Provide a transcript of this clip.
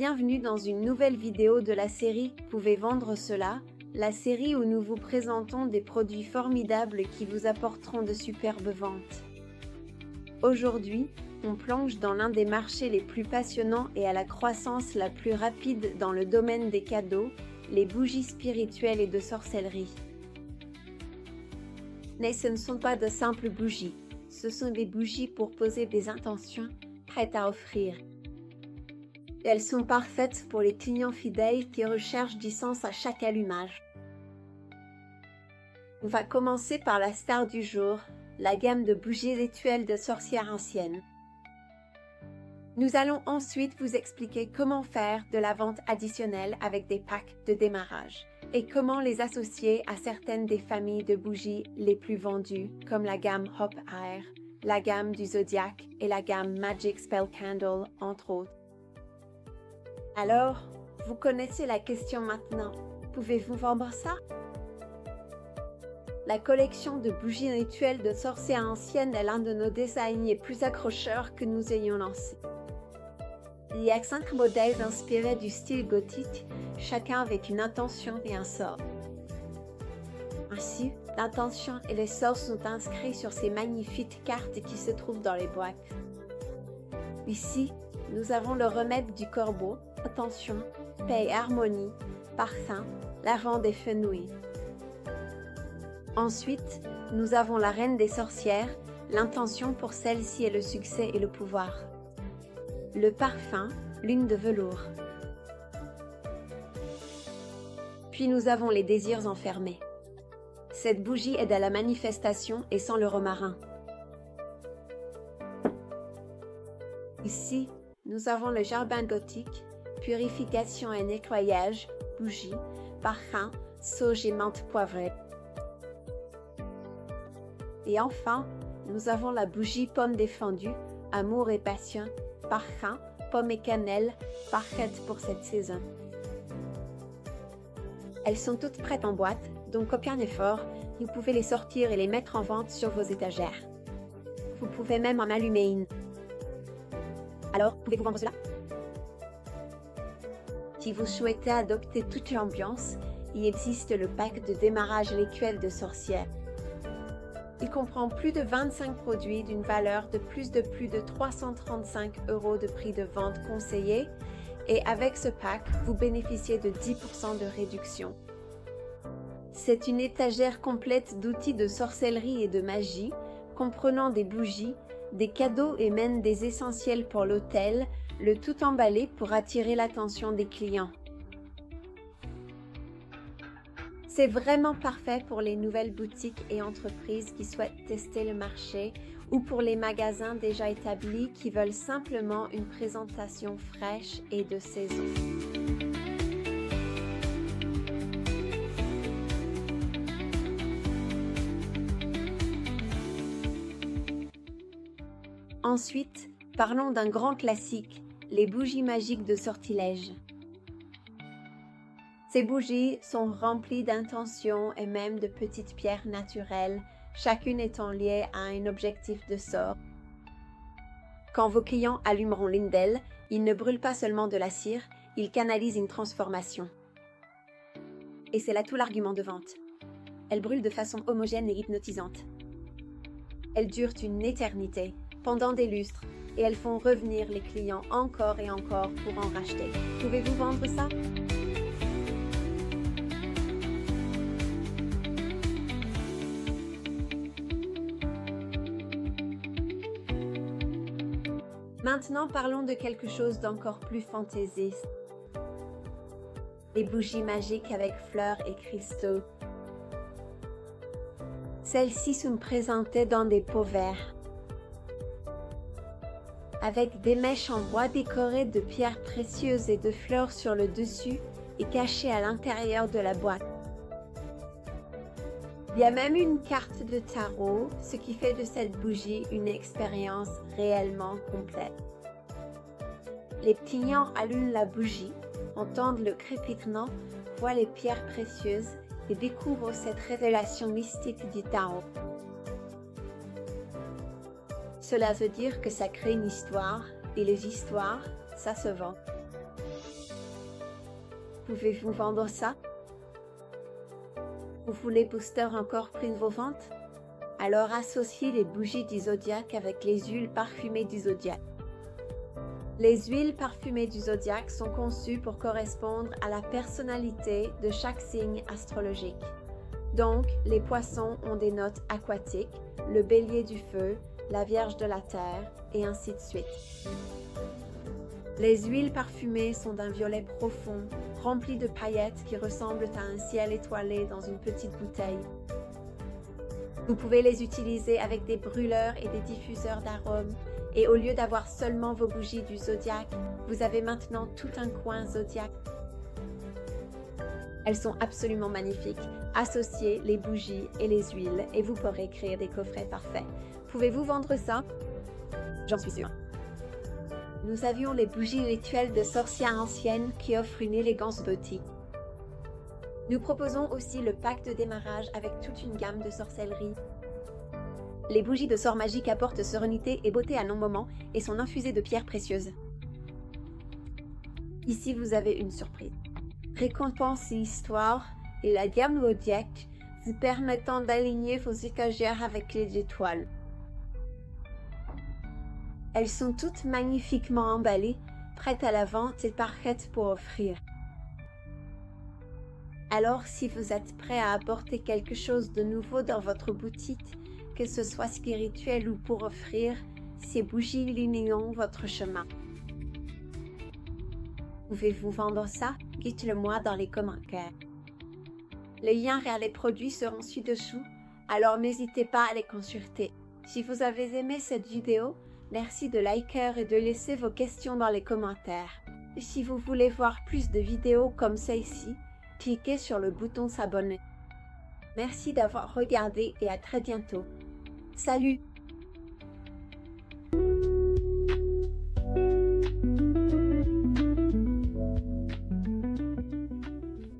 bienvenue dans une nouvelle vidéo de la série Pouvez vendre cela, la série où nous vous présentons des produits formidables qui vous apporteront de superbes ventes. Aujourd'hui, on plonge dans l'un des marchés les plus passionnants et à la croissance la plus rapide dans le domaine des cadeaux, les bougies spirituelles et de sorcellerie. Mais ce ne sont pas de simples bougies, ce sont des bougies pour poser des intentions prêtes à offrir. Elles sont parfaites pour les clients fidèles qui recherchent du sens à chaque allumage. On va commencer par la star du jour, la gamme de bougies rituelles de sorcières anciennes. Nous allons ensuite vous expliquer comment faire de la vente additionnelle avec des packs de démarrage et comment les associer à certaines des familles de bougies les plus vendues comme la gamme Hop Air, la gamme du Zodiac et la gamme Magic Spell Candle entre autres. Alors, vous connaissez la question maintenant, pouvez-vous vendre ça? La collection de bougies rituelles de sorcières anciennes est l'un de nos designs les plus accrocheurs que nous ayons lancé. Il y a 5 modèles inspirés du style gothique, chacun avec une intention et un sort. Ainsi, l'intention et les sorts sont inscrits sur ces magnifiques cartes qui se trouvent dans les boîtes. Ici, nous avons le remède du corbeau, attention, paix et harmonie, parfum, lavande et fenouil. Ensuite, nous avons la reine des sorcières, l'intention pour celle-ci est le succès et le pouvoir. Le parfum, lune de velours. Puis nous avons les désirs enfermés. Cette bougie aide à la manifestation et sent le romarin. Ici, nous avons le jardin gothique, purification et nettoyage, bougie, parfum, sauge et menthe poivrée. Et enfin, nous avons la bougie pomme défendue, amour et passion, parfum, pomme et cannelle, parfaite pour cette saison. Elles sont toutes prêtes en boîte, donc aucun effort, vous pouvez les sortir et les mettre en vente sur vos étagères. Vous pouvez même en allumer une. Alors, pouvez-vous vendre cela? Si vous souhaitez adopter toute l'ambiance, il existe le pack de démarrage rituel de sorcières. Il comprend plus de 25 produits d'une valeur de plus de 335 € de prix de vente conseillé et avec ce pack, vous bénéficiez de 10% de réduction. C'est une étagère complète d'outils de sorcellerie et de magie, comprenant des bougies, des cadeaux et même des essentiels pour l'hôtel, le tout emballé pour attirer l'attention des clients. C'est vraiment parfait pour les nouvelles boutiques et entreprises qui souhaitent tester le marché ou pour les magasins déjà établis qui veulent simplement une présentation fraîche et de saison. Ensuite, parlons d'un grand classique, les bougies magiques de sortilège. Ces bougies sont remplies d'intentions et même de petites pierres naturelles, chacune étant liée à un objectif de sort. Quand vos clients allumeront l'une d'elles, ils ne brûlent pas seulement de la cire, ils canalisent une transformation. Et c'est là tout l'argument de vente. Elles brûlent de façon homogène et hypnotisante. Elles durent une éternité, pendant des lustres, et elles font revenir les clients encore et encore pour en racheter. Pouvez-vous vendre ça? Maintenant, parlons de quelque chose d'encore plus fantaisiste. Les bougies magiques avec fleurs et cristaux. Celles-ci sont présentées dans des pots verts, avec des mèches en bois décorées de pierres précieuses et de fleurs sur le dessus et cachées à l'intérieur de la boîte. Il y a même une carte de tarot, ce qui fait de cette bougie une expérience réellement complète. Les clients allument la bougie, entendent le crépitement, voient les pierres précieuses et découvrent cette révélation mystique du tarot. Cela veut dire que ça crée une histoire, et les histoires, ça se vend. Pouvez-vous vendre ça? Vous voulez booster encore plus vos ventes? Alors associez les bougies du zodiaque avec les huiles parfumées du zodiaque. Les huiles parfumées du zodiaque sont conçues pour correspondre à la personnalité de chaque signe astrologique. Donc, les poissons ont des notes aquatiques, le bélier du feu, la vierge de la terre, et ainsi de suite. Les huiles parfumées sont d'un violet profond, rempli de paillettes qui ressemblent à un ciel étoilé dans une petite bouteille. Vous pouvez les utiliser avec des brûleurs et des diffuseurs d'arômes, et au lieu d'avoir seulement vos bougies du zodiaque, vous avez maintenant tout un coin zodiaque. Elles sont absolument magnifiques. Associez les bougies et les huiles et vous pourrez créer des coffrets parfaits. Pouvez-vous vendre ça? J'en suis sûre. Nous avions les bougies rituelles de sorcières anciennes qui offrent une élégance boutique. Nous proposons aussi le pack de démarrage avec toute une gamme de sorcellerie. Les bougies de sort magique apportent sérénité et beauté à nos moments et sont infusées de pierres précieuses. Ici, vous avez une surprise. Récompense et histoire et la gamme zodiaque vous permettant d'aligner vos étagères avec les étoiles. Elles sont toutes magnifiquement emballées, prêtes à la vente et parfaites pour offrir. Alors, si vous êtes prêt à apporter quelque chose de nouveau dans votre boutique, que ce soit spirituel ou pour offrir, ces bougies illumineront votre chemin. Pouvez-vous vendre ça? Dites-le moi dans les commentaires. Les liens vers les produits seront ci-dessous, alors n'hésitez pas à les consulter. Si vous avez aimé cette vidéo, merci de liker et de laisser vos questions dans les commentaires. Et si vous voulez voir plus de vidéos comme celle-ci, cliquez sur le bouton s'abonner. Merci d'avoir regardé et à très bientôt. Salut!